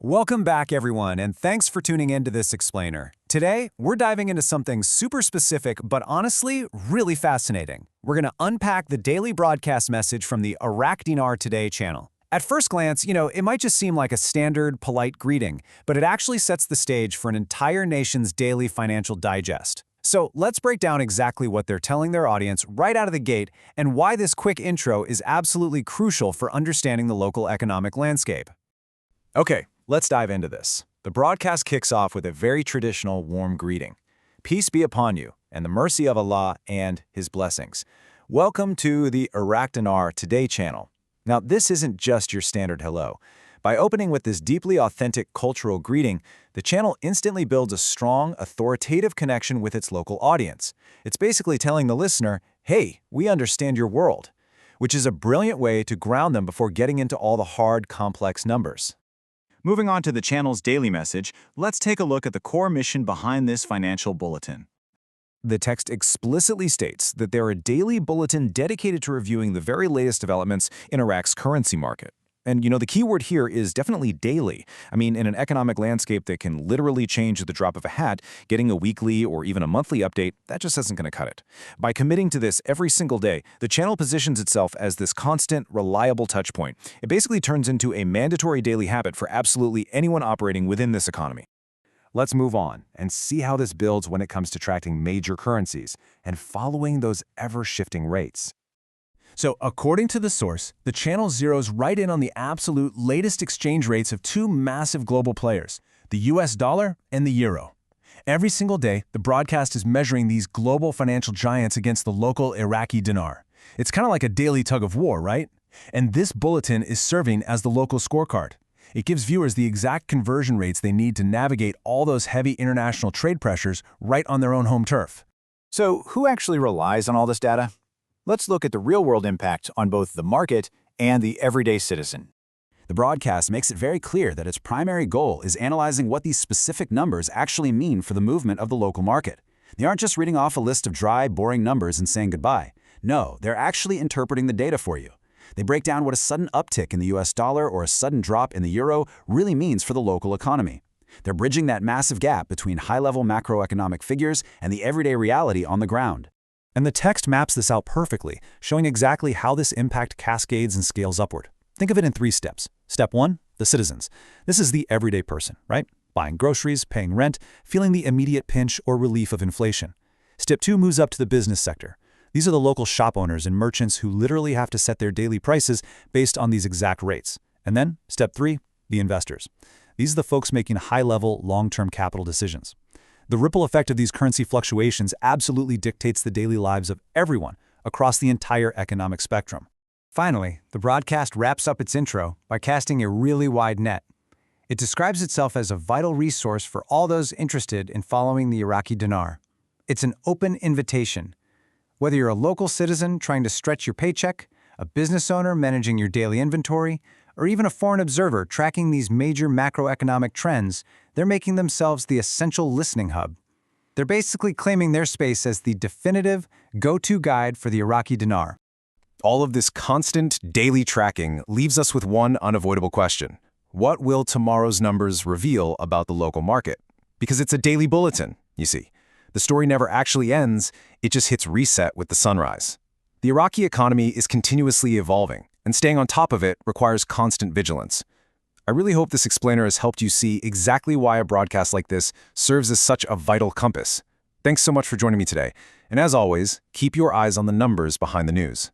Welcome back, everyone, and thanks for tuning in to this explainer. Today, we're diving into something super specific, but honestly, really fascinating. We're going to unpack the daily broadcast message from the Iraq Dinar Today channel. At first glance, it might just seem like a standard, polite greeting, but it actually sets the stage for an entire nation's daily financial digest. So let's break down exactly what they're telling their audience right out of the gate and why this quick intro is absolutely crucial for understanding the local economic landscape. Okay, let's dive into this. The broadcast kicks off with a very traditional warm greeting. Peace be upon you, and the mercy of Allah and His blessings. Welcome to the Iraq Dinar Today channel. Now, this isn't just your standard hello. By opening with this deeply authentic cultural greeting, the channel instantly builds a strong, authoritative connection with its local audience. It's basically telling the listener, hey, we understand your world, which is a brilliant way to ground them before getting into all the hard, complex numbers. Moving on to the channel's daily message, let's take a look at the core mission behind this financial bulletin. The text explicitly states that they're a daily bulletin dedicated to reviewing the very latest developments in Iraq's currency market. And the key word here is definitely daily. I mean, in an economic landscape that can literally change at the drop of a hat, getting a weekly or even a monthly update, that just isn't going to cut it. By committing to this every single day, the channel positions itself as this constant, reliable touchpoint. It basically turns into a mandatory daily habit for absolutely anyone operating within this economy. Let's move on and see how this builds when it comes to tracking major currencies and following those ever-shifting rates. So, according to the source, the channel zeroes right in on the absolute latest exchange rates of two massive global players, the US dollar and the euro. Every single day, the broadcast is measuring these global financial giants against the local Iraqi dinar. It's kind of like a daily tug of war, right? And this bulletin is serving as the local scorecard. It gives viewers the exact conversion rates they need to navigate all those heavy international trade pressures right on their own home turf. So, who actually relies on all this data? Let's look at the real-world impact on both the market and the everyday citizen. The broadcast makes it very clear that its primary goal is analyzing what these specific numbers actually mean for the movement of the local market. They aren't just reading off a list of dry, boring numbers and saying goodbye. No, they're actually interpreting the data for you. They break down what a sudden uptick in the US dollar or a sudden drop in the euro really means for the local economy. They're bridging that massive gap between high-level macroeconomic figures and the everyday reality on the ground. And the text maps this out perfectly, showing exactly how this impact cascades and scales upward. Think of it in 3 steps. Step 1, the citizens. This is the everyday person, right? Buying groceries, paying rent, feeling the immediate pinch or relief of inflation. Step 2 moves up to the business sector. These are the local shop owners and merchants who literally have to set their daily prices based on these exact rates. And then, step 3, the investors. These are the folks making high-level, long-term capital decisions. The ripple effect of these currency fluctuations absolutely dictates the daily lives of everyone across the entire economic spectrum. Finally, the broadcast wraps up its intro by casting a really wide net. It describes itself as a vital resource for all those interested in following the Iraqi dinar. It's an open invitation. Whether you're a local citizen trying to stretch your paycheck, a business owner managing your daily inventory, or even a foreign observer tracking these major macroeconomic trends, they're making themselves the essential listening hub. They're basically claiming their space as the definitive, go-to guide for the Iraqi dinar. All of this constant, daily tracking leaves us with one unavoidable question. What will tomorrow's numbers reveal about the local market? Because it's a daily bulletin, you see. The story never actually ends, it just hits reset with the sunrise. The Iraqi economy is continuously evolving, and staying on top of it requires constant vigilance. I really hope this explainer has helped you see exactly why a broadcast like this serves as such a vital compass. Thanks so much for joining me today, and as always, keep your eyes on the numbers behind the news.